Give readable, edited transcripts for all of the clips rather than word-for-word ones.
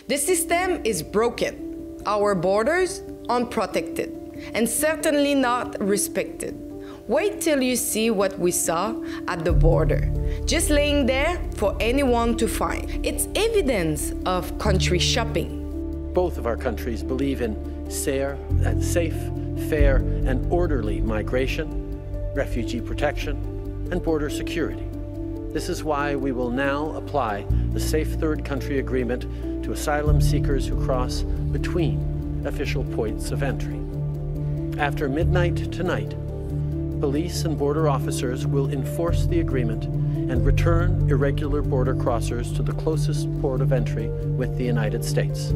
The system is broken, our borders unprotected, and certainly not respected. Wait till you see what we saw at the border, just laying there for anyone to find. It's evidence of country shopping. Both of our countries believe in safe, fair, and orderly migration, refugee protection, and border security. This is why we will now apply the Safe Third Country Agreement to asylum seekers who cross between official points of entry. After midnight tonight, police and border officers will enforce the agreement and return irregular border crossers to the closest port of entry with the United States.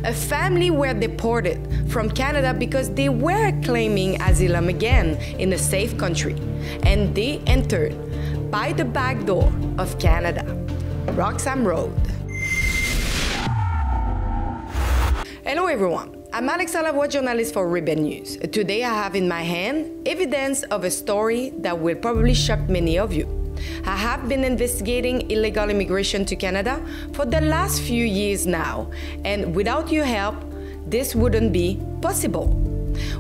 A family were deported from Canada because they were claiming asylum again in a safe country, and they entered by the back door of Canada, Roxham Road. Hello everyone. I'm Alexa Lavoie, journalist for Ribbon News. Today I have in my hand evidence of a story that will probably shock many of you. I have been investigating illegal immigration to Canada for the last few years now, and without your help, this wouldn't be possible.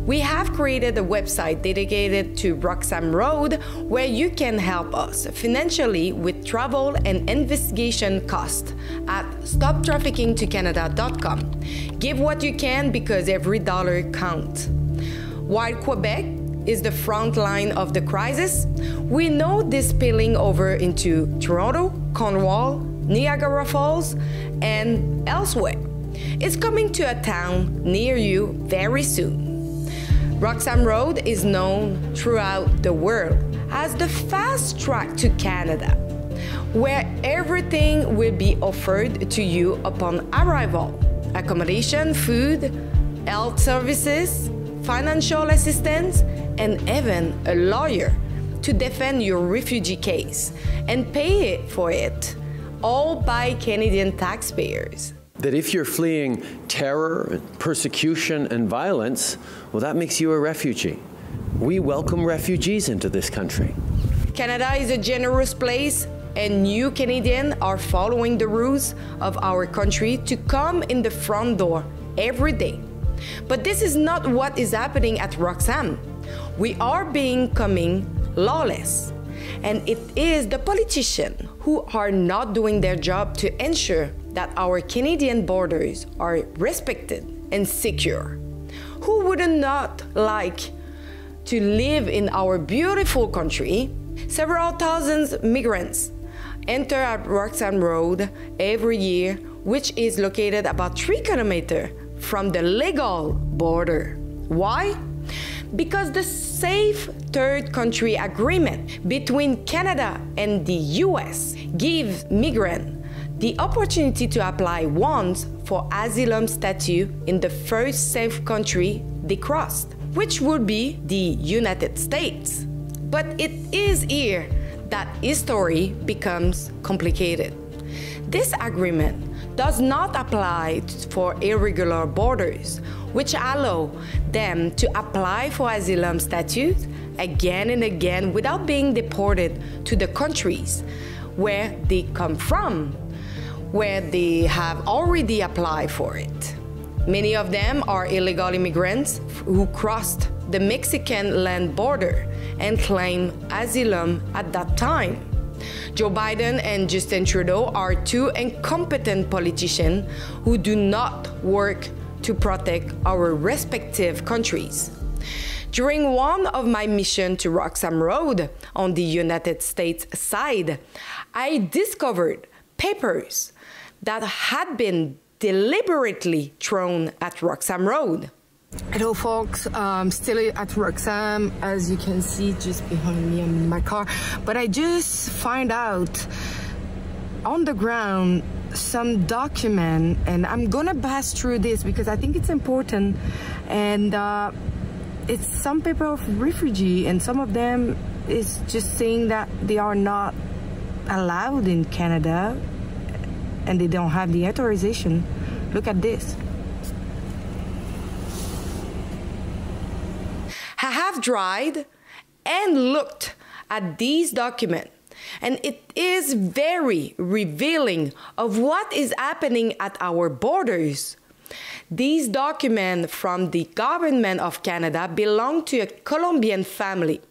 We have created a website dedicated to Roxham Road where you can help us financially with travel and investigation costs at stoptraffickingtocanada.com. Give what you can because every dollar counts. While Quebec is the front line of the crisis, we know this spilling over into Toronto, Cornwall, Niagara Falls, and elsewhere. It's coming to a town near you very soon. Roxham Road is known throughout the world as the fast track to Canada, where everything will be offered to you upon arrival: accommodation, food, health services, financial assistance, and even a lawyer to defend your refugee case and pay for it, all by Canadian taxpayers. That if you're fleeing terror, persecution, and violence, well, that makes you a refugee. We welcome refugees into this country. Canada is a generous place, and you Canadians are following the rules of our country to come in the front door every day. But this is not what is happening at Roxham. We are becoming lawless, and it is the politicians who are not doing their job to ensure that our Canadian borders are respected and secure. Who would not like to live in our beautiful country? Several thousand migrants enter at Roxham Road every year, which is located about 3 kilometers from the legal border. Why? Because the Safe Third Country Agreement between Canada and the US gives migrants the opportunity to apply once for asylum status in the first safe country they crossed, which would be the United States. But it is here that history becomes complicated. This agreement does not apply for irregular borders, which allow them to apply for asylum status again and again without being deported to the countries where they come from, where they have already applied for it. Many of them are illegal immigrants who crossed the Mexican land border and claimed asylum at that time. Joe Biden and Justin Trudeau are two incompetent politicians who do not work to protect our respective countries. During one of my missions to Roxham Road on the United States side, I discovered papers that had been deliberately thrown at Roxham Road. Hello folks, still at Roxham, as you can see just behind me. I'm in my car, but I just find out on the ground some document, and I'm gonna pass through this because I think it's important, and it's some paper of refugee, and some of them is just saying that they are not allowed in Canada and they don't have the authorization. Look at this. I have tried and looked at these documents, And it is very revealing of what is happening at our borders. These documents from the government of Canada belong to a Colombian family,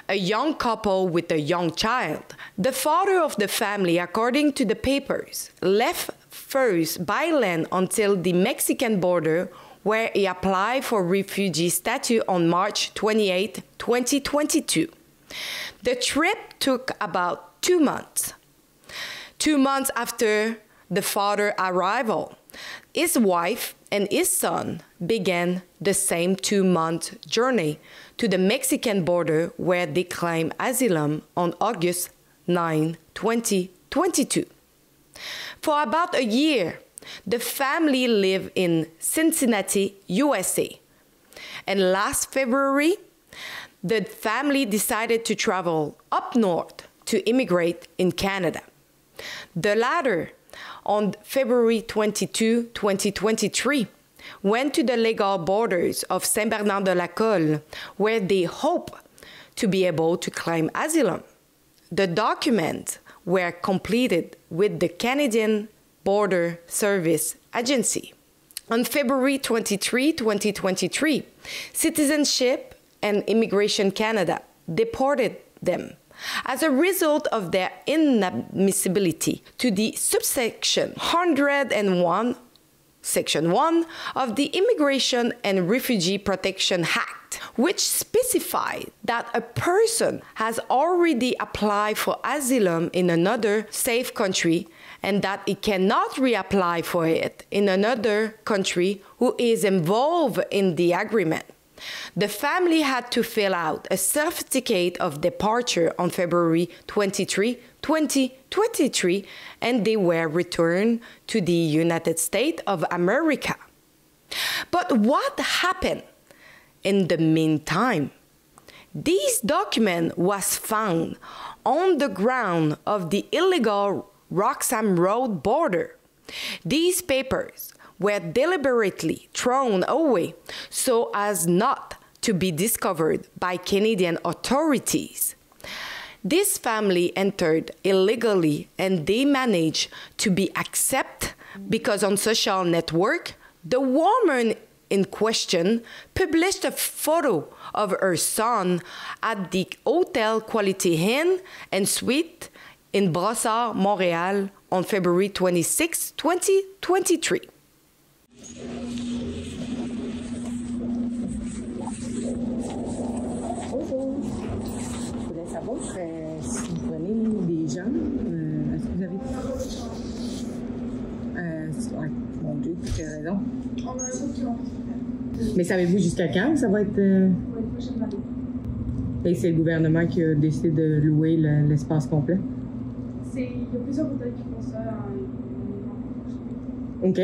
a young couple with a young child. The father of the family, according to the papers, left first by land until the Mexican border, where he applied for refugee status on March 28, 2022. The trip took about 2 months. 2 months after the father's arrival, his wife and his son began the same 2-month journey to the Mexican border, where they claimed asylum on August 9, 2022. For about a year, the family lived in Cincinnati, USA. And last February, the family decided to travel up north to immigrate in Canada. The latter, on February 22, 2023, went to the legal borders of Saint-Bernard-de-la-Colle, where they hope to be able to claim asylum. The documents were completed with the Canadian Border Service Agency. On February 23, 2023, Citizenship and Immigration Canada deported them as a result of their inadmissibility to the subsection 101, Section 1 of the Immigration and Refugee Protection Act, which specified that a person has already applied for asylum in another safe country and that he cannot reapply for it in another country who is involved in the agreement. The family had to fill out a certificate of departure on February 23, 2023, and they were returned to the United States of America. But what happened in the meantime? This document was found on the ground of the illegal Roxham Road border. These papers were deliberately thrown away so as not to be discovered by Canadian authorities. This family entered illegally and they managed to be accepted because on social network, the woman in question published a photo of her son at the Hotel Quality Inn and Suite in Brossard, Montréal on February 26, 2023. Si vous prenez des gens, est-ce que vous avez... ouais, mon Dieu, tu as raison. On a un groupe qui va. Mais savez-vous jusqu'à quand ça va être... Oui, prochaine année. Et c'est le gouvernement qui a décidé de louer l'espace complet? Il y a plusieurs hôtels qui font ça en... OK.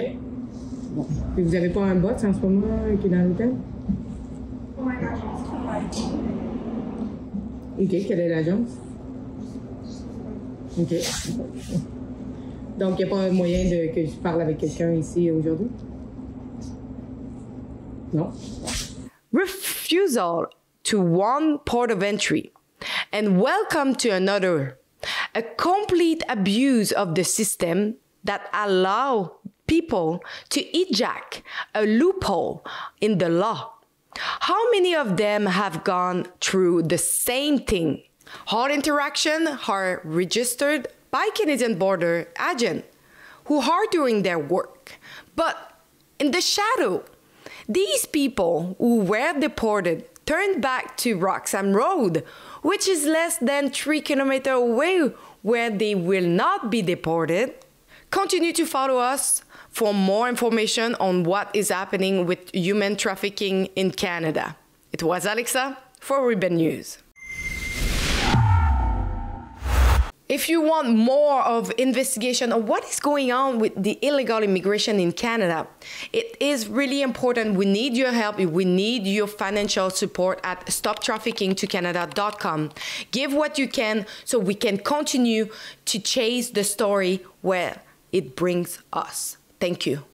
Bon. Et vous n'avez pas un bot en ce moment qui est dans l'hôtel? On a une agence qui travaille. OK. Quelle est l'agence? OK. Donc, il n'y a pas moyen que je parle avec quelqu'un ici aujourd'hui? Non? Refusal to one port of entry and welcome to another. A complete abuse of the system that allow people to hijack a loophole in the law. How many of them have gone through the same thing? All interactions are registered by Canadian border agents who are doing their work. But in the shadow, these people who were deported turned back to Roxham Road, which is less than 3 kilometers away, where they will not be deported. Continue to follow us for more information on what is happening with human trafficking in Canada. It was Alexa for Ribbon News. If you want more of investigation of what is going on with the illegal immigration in Canada, it is really important. We need your help. We need your financial support at stoptraffickingtocanada.com. Give what you can so we can continue to chase the story where it brings us. Thank you.